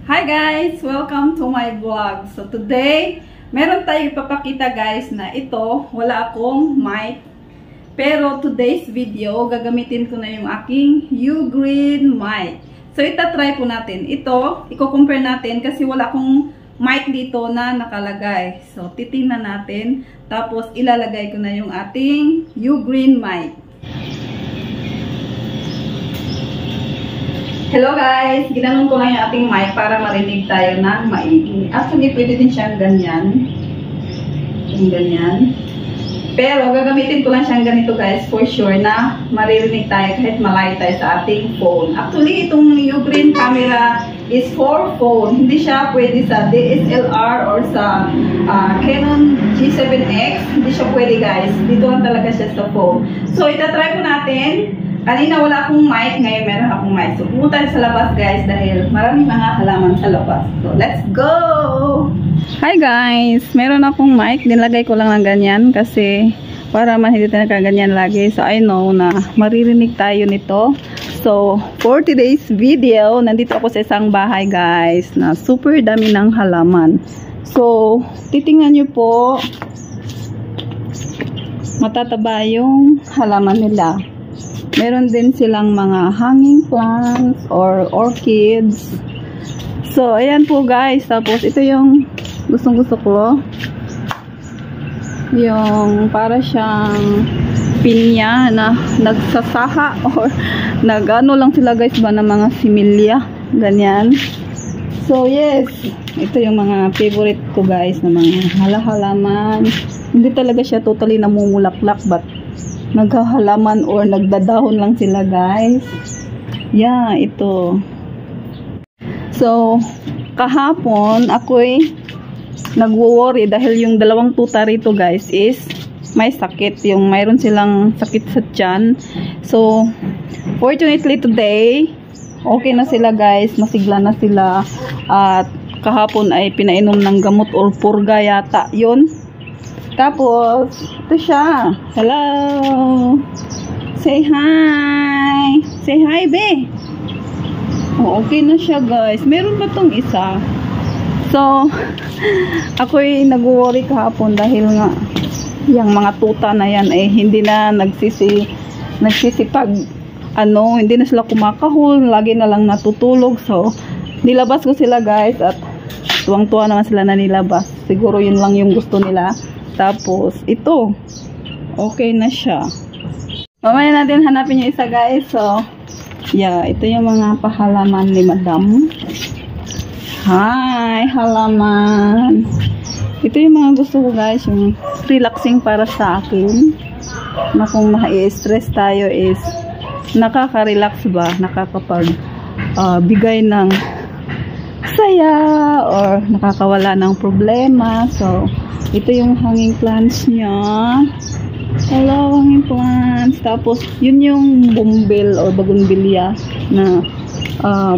Hi guys! Welcome to my vlog. So today, meron tayong ipapakita guys na ito, wala akong mic. Pero today's video, gagamitin ko na yung aking Ugreen mic. So itatry po natin. Ito, i-compare natin kasi wala akong mic dito na nakalagay. So titingnan natin. Tapos ilalagay ko na yung ating Ugreen mic. Hello guys! Ginanong ko lang yung ating mic para marinig tayo ng maigi. Actually, pwede din siyang ganyan. Yung ganyan. Pero, gagamitin ko lang siyang ganito guys, for sure na maririnig tayo kahit malayo tayo sa ating phone. Actually, itong Ugreen camera is for phone. Hindi siya pwede sa DSLR or sa Canon G7X. Hindi siya pwede guys. Dito lang talaga siya sa phone. So, itatry po natin. Kanina wala akong mic, ngayon meron akong mic. So, pumunta sa labas guys dahil maraming mga halaman sa labas. So, let's go! Hi guys! Meron akong mic. Nilagay ko lang ng ganyan kasi para man hindi tayo nakaganyan lagi. So, I know na maririnig tayo nito. So, for today's video, nandito ako sa isang bahay guys na super dami ng halaman. So, titingnan nyo po, matataba yung halaman nila. Meron din silang mga hanging plants or orchids. So, ayan po guys. Tapos, ito yung gustong-gusto ko. Yung para siyang pinya na nagsasaha or nag-ano lang sila guys ba ng mga similya. Ganyan. So, yes. Ito yung mga favorite ko guys na mga halaman. Hindi talaga siya totally namumulaklak but naghahalaman or nagdadahon lang sila guys. Yeah, ito. So, kahapon ako'y nagwo-worry dahil yung dalawang tuta rito guys is may sakit. Yung mayroon silang sakit sa tiyan. So, fortunately today, okay na sila guys. Masigla na sila. At kahapon ay pinainom ng gamot or purga yata. Yun. Tapos, ito siya. Hello! Say hi! Say hi, be! Oh, okay na siya, guys. Meron ba tong isa? So, ako'y nag-worry kahapon dahil nga yung mga tuta na yan ay hindi na nagsisipag hindi na sila kumakahol. Lagi na lang natutulog. So, nilabas ko sila, guys. At tuwang-tuwa naman sila na nilabas. Siguro yun lang yung gusto nila. Tapos, ito. Okay na siya. Mamaya natin hanapin yung isa guys. So, yeah. Ito yung mga pahalaman ni Madam. Hi, halaman. Ito yung mga gusto ko guys. Yung relaxing para sa akin. Na kung na-stress tayo is nakaka-relax ba? Nakakapag bigay ng saya or nakakawala ng problema. So, ito yung hanging plants niya. Hello, hanging plants. Tapos, yun yung bumbil or bagunbilya na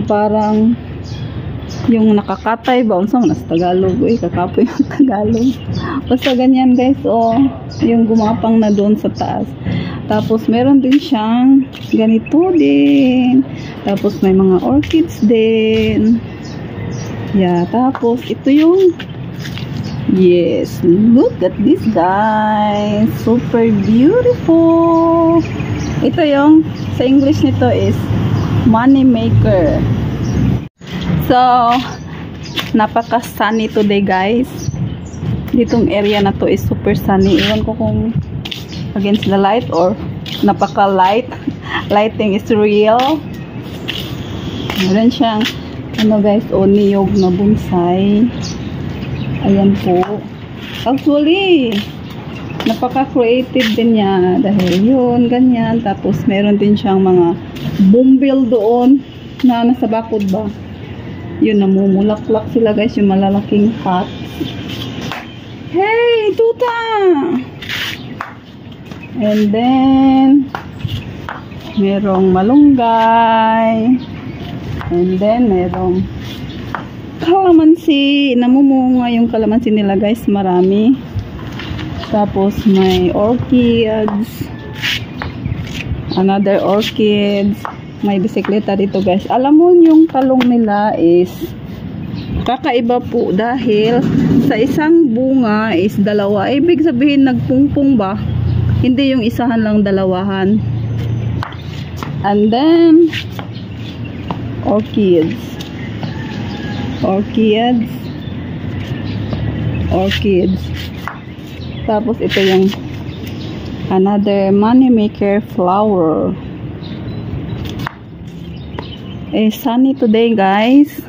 parang yung nakakatay ba? Unsa man sa Tagalog? Uy, kakapoy yung Tagalog. Basta ganyan guys. Oh, yung gumapang na doon sa taas. Tapos, meron din siyang ganito din. Tapos, may mga orchids din. Yeah, tapos, ito yung yes, look at this guys. Super beautiful. Ito yung sa English nito is money maker. So, napaka-sunny today guys. Ditong area na to is super sunny. Iwan ko kung against the light or napaka-light. Lighting is real. Meron siyang guys, niyog na bonsai. Ayan po. Actually, napaka-creative din niya. Dahil yun, ganyan. Tapos, meron din siyang mga bumbil doon na nasa bakod ba. Yun, namumulaklak sila guys, yung malalaking pot. Hey, tuta! And then, merong malunggay. And then, merong kalamansi. Namumunga yung kalamansi nila guys, marami. Tapos may orchids. Another orchids. May bisikleta dito guys. Alam mo yung talong nila is Kakaiba po dahil sa isang bunga is dalawa. Ibig sabihin nagpungpong ba? Hindi yung isahan lang, dalawahan. And then orchids. Tapos ito yung another money maker flower. Sunny today, guys.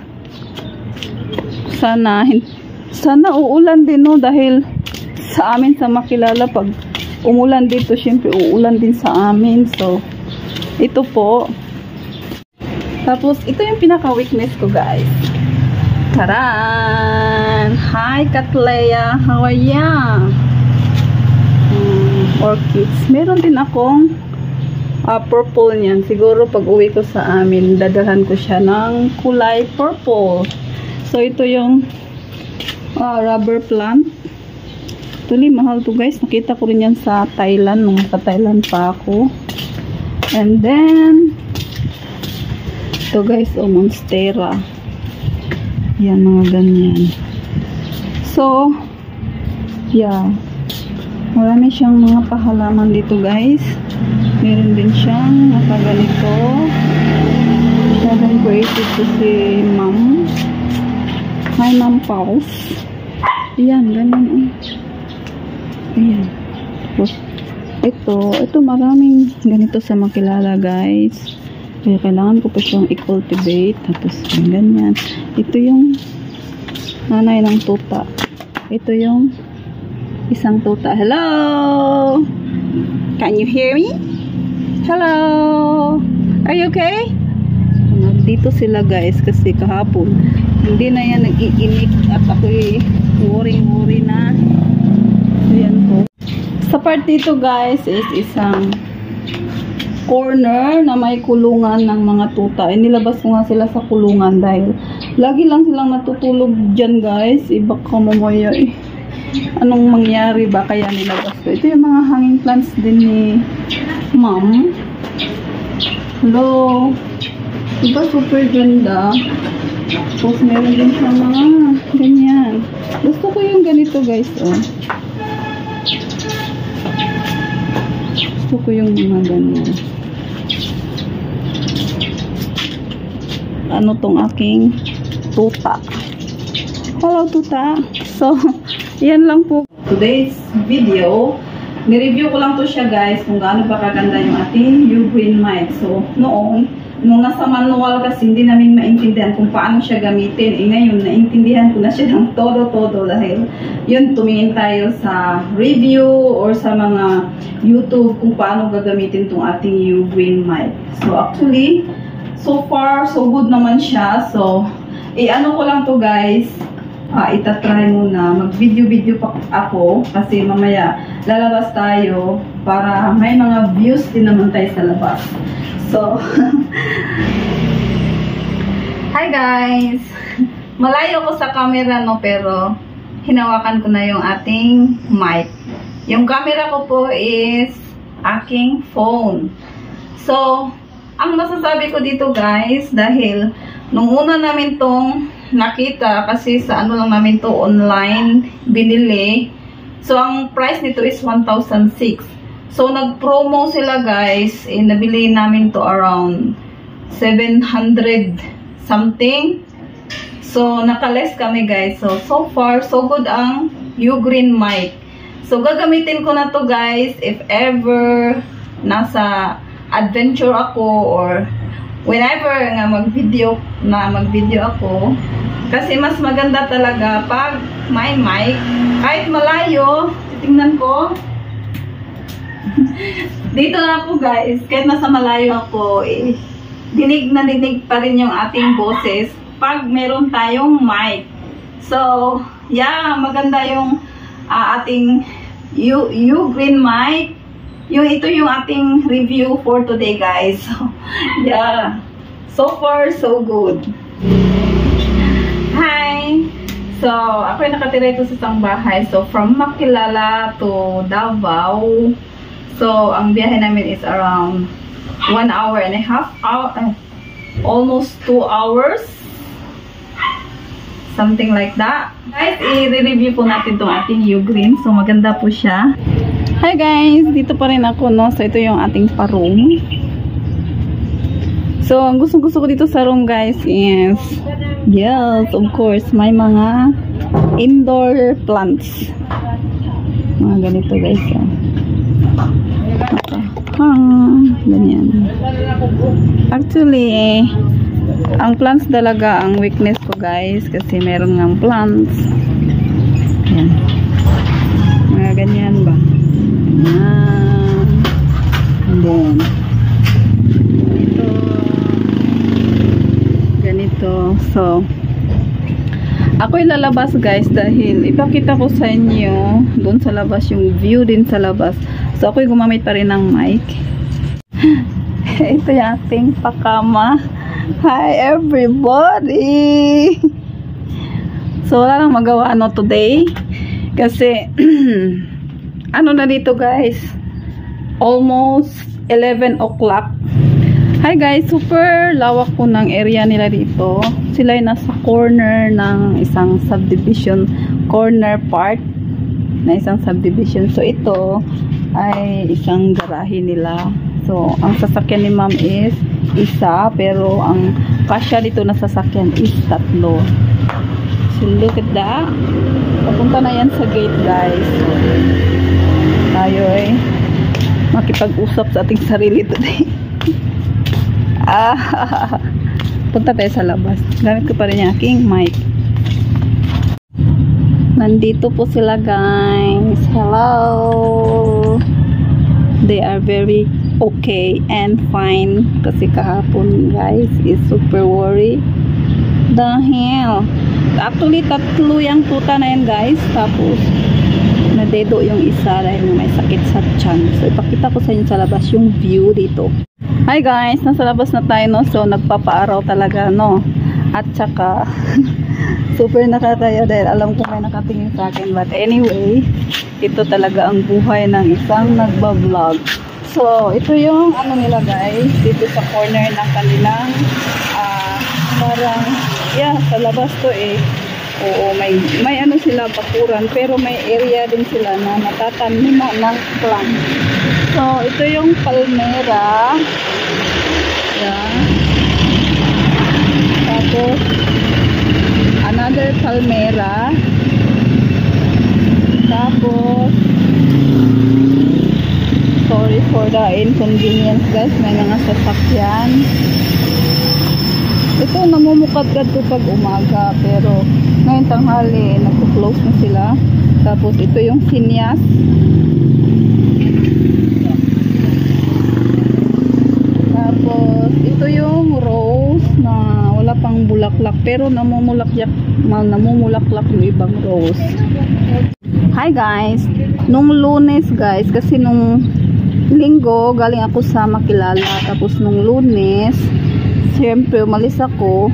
Sana uulan din, no, dahil sa amin sa Makilala pag umulan dito syempre uulan din sa amin. So ito po. Tapos ito yung pinaka weakness ko, guys. Taran! Hi Cattleya, how are ya? Orchids. Meron din akong purple niyan. Siguro pag uwi ko sa amin dadalhan ko siya ng kulay purple. So, ito yung rubber plant. Actually, mahal to, guys. Nakita ko rin yan sa Thailand. Nung sa Thailand pa ako. And then, ito, guys, monstera. Yan, mga ganyan. So, yeah. Marami siyang mga pahalaman dito, guys. Meron din siyang nakaganito. Siya din created to si Ma'am. Hi, Ma'am Pause. Ayan, ganyan. Ayan. Tapos, ito maraming ganito sa Makilala, guys. Kaya kailangan ko pa siyang i-cultivate. Tapos, ganyan. Ito yung nanay ng tuta. Ito yung isang tuta. Hello! Can you hear me? Hello! Are you okay? Dito sila, guys, kasi kahapon hindi na yan nag-iinik at ako'y worry na. So yan po. Sa part dito, guys, is isang corner na may kulungan ng mga tuta. Nilabas ko nga sila sa kulungan dahil lagi lang silang natutulog dyan, guys. Baka mamaya anong mangyari ba kaya nilabas ko. Ito yung mga hanging plants din ni Ma'am. Hello. Diba super ganda? Tapos meron din sa mga ganyan. Gusto ko yung ganito, guys, oh. Gusto ko yung mga ganyan. Ano tong aking tuta. Hello, tuta. So, yan lang po. Today's video, nireview ko lang to siya, guys, kung gaano pa kaganda yung ating Ugreen Mite. So, nung nasa manual kasi hindi namin maintindihan kung paano siya gamitin. Ngayon, naintindihan ko na siya ng todo-todo dahil yun, tumingin tayo sa review or sa mga YouTube kung paano gagamitin itong ating Ugreen Mite. So, actually, so far, so good naman siya. So, ano ko lang to, guys, itatry muna. Mag-video pa ako kasi mamaya lalabas tayo para may mga views din naman tayo sa labas. So, hi guys! Malayo ko sa camera, no, pero hinawakan ko na yung ating mic. Yung camera ko po is aking phone. So, ang masasabi ko dito, guys, dahil nung una namin tong nakita, kasi sa ano lang namin to online binili. So, ang price nito is 1,006. So, nag-promo sila, guys. Nabili namin to around 700 something. So, nakaless kami, guys. So far, so good ang Ugreen Mite. So, gagamitin ko na to, guys, if ever nasa adventure ako or whenever nga mag-video ako. Kasi mas maganda talaga pag may mic. Kahit malayo, tingnan ko. Dito na ako, guys. Kahit nasa malayo ako, dinig na dinig pa rin yung ating boses pag meron tayong mic. So, yeah, maganda yung ating Ugreen Mite. Ito yung ating review for today, guys. So, yeah. So far, so good. Hi! So, ako yung nakatira ito sa isang bahay. So, from Makilala to Davao. So, ang biyahe namin is around 1 hour and a half. Almost 2 hours. Something like that. Guys, i-review po natin itong ating U-Green. So, maganda po siya. Hi guys! Dito pa rin ako, no? So, ito yung ating pa-room. So, ang gusto-gusto ko dito sa room, guys, is yes, of course, may mga indoor plants. Mga ganito, guys. Ganyan. Actually, ang plants talaga ang weakness ko, guys, kasi meron ngang plants. Yan. Mga ganyan ba? Yan. And then, ganito. So, ako'y lalabas, guys, dahil ipakita ko sa inyo doon sa labas, yung view din sa labas. So, ako'y gumamit pa rin ng mic. Ito yung ating pakama. Hi, everybody! So, wala lang magawa, no, today. Kasi, ano na dito, guys? Almost 11 o'clock. Hi, guys! Super lawak po ng area nila dito. Sila ay nasa corner ng isang subdivision. Corner part na isang subdivision. So, ito ay isang garahe nila. So, ang sasakyan ni ma'am is isa, pero ang kasya dito na sasakyan is 3. So, look at that. Papunta na yan sa gate, guys. Tayo ay makipag-usap sa ating sarili today. Punta tayo sa labas. Gamit ko pa rin yung aking mic. Nandito po sila, guys. Hello! They are very okay and fine. Kasi kahapon, guys, is super worried. Dahil, actually, 3 yung tuta na yan, guys. Tapos, nadedo yung isa dahil may sakit sa tiyan. So, ipakita ko sa inyo sa labas yung view dito. Hi, guys! Nasa labas na tayo, no? So, nagpapaaraw talaga, no? At saka, super nakakaya dahil alam ko may nakatingin sa akin. But anyway, ito talaga ang buhay ng isang nagbablog. So, ito yung ano nila, guys, dito sa corner ng kanilang parang, yeah, sa labas to eh. Oo, may ano sila, bakuran, pero may area din sila na natataniman ng plant. So, ito yung palmera. Yeah. Tapos, another palmera. Tapos, sorry for the inconvenience, guys. May mga sasakyan. Ito, namumukadkad to pag umaga. Pero, ngayon tanghali, nagpo-close na sila. Tapos, ito yung sinyas. Tapos, ito yung rose na wala pang bulaklak. Pero, namumulaklak yung ibang rose. Hi, guys! Nung Lunes, guys, kasi nung Linggo, galing ako sa Makilala. Tapos nung Lunes, siyempre umalis ako.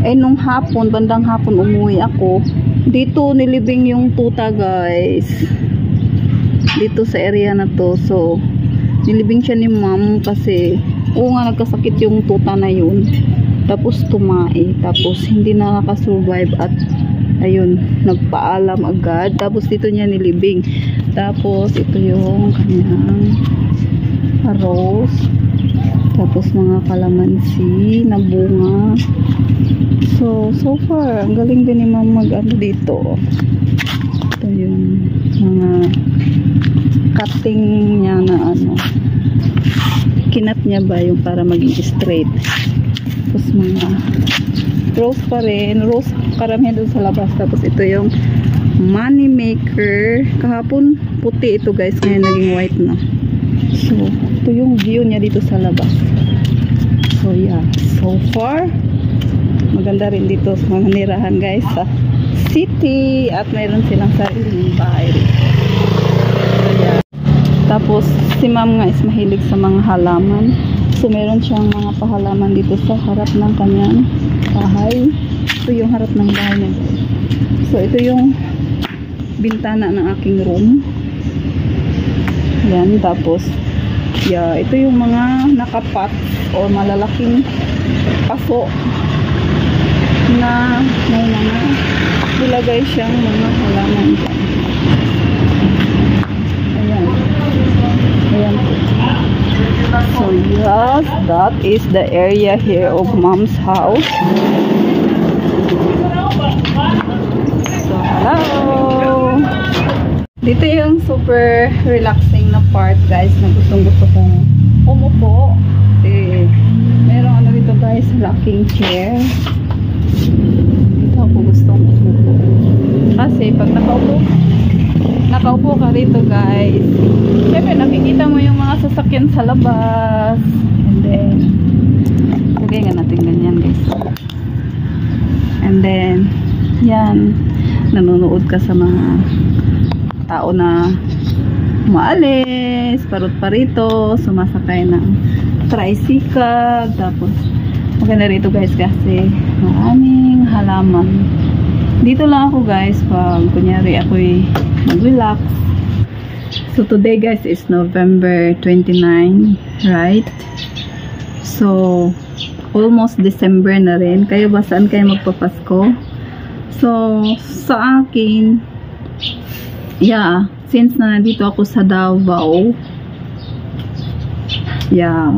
Eh nung hapon, bandang hapon umuwi ako. Dito nilibing yung tuta, guys. Dito sa area na to. So, nilibing siya ni ma'am kasi oo nga, nagkasakit yung tuta na yun. Tapos tumae. Tapos hindi nakaka-survive at ayun, nagpaalam agad. Tapos dito niya nilibing. Tapos ito yung kanyang rose. Tapos mga kalamansi na bunga. So far, ang galing din ni ma'am mag-ano dito. Ito yung mga cutting niya na ano. Kinat niya ba yung para maging straight. Tapos mga rose pa rin. Rose karamihan doon sa labas. Tapos ito yung money maker. Kahapon puti ito, guys. Ngayon naging white na. So, ito yung view niya dito sa labas. So, yeah. So far, maganda rin dito sa mga nirahan, guys, sa city. At mayroon silang sariling bahay. So, yeah. Tapos, si ma'am nga is mahilig sa mga halaman. So, meron siyang mga pahalaman dito sa harap ng kanyang bahay. Ito yung harap ng bahay niya. So, ito yung bintana ng aking room. Yan, tapos yeah, ito yung mga nakapat o malalaking paso na may mga ilagay siyang mga halaman dyan. Ayan. Ayan. So yes, that is the area here of Mom's house. So hello! Dito yung super relaxing na part guys na gustong-gusto kong umupo. Kasi merong ano dito guys, rocking chair. Dito ako gustong umupo. Kasi pag nakaupo ka rito guys, syempre nakikita mo yung mga sasakyan sa labas. And then lagay nga natin ganyan guys. And then yan, nanonood ka sa mga tao na umaalis, parot parito, sumasakay ng tricycle. Tapos maganda rito guys kasi maraming halaman. Dito lang ako guys pag kunyari ako'y mag-relax. So today guys is November 29, right? So almost December na rin. Kayo ba saan kayo magpapasko? So sa akin, yeah, since na nandito ako sa Davao, yeah,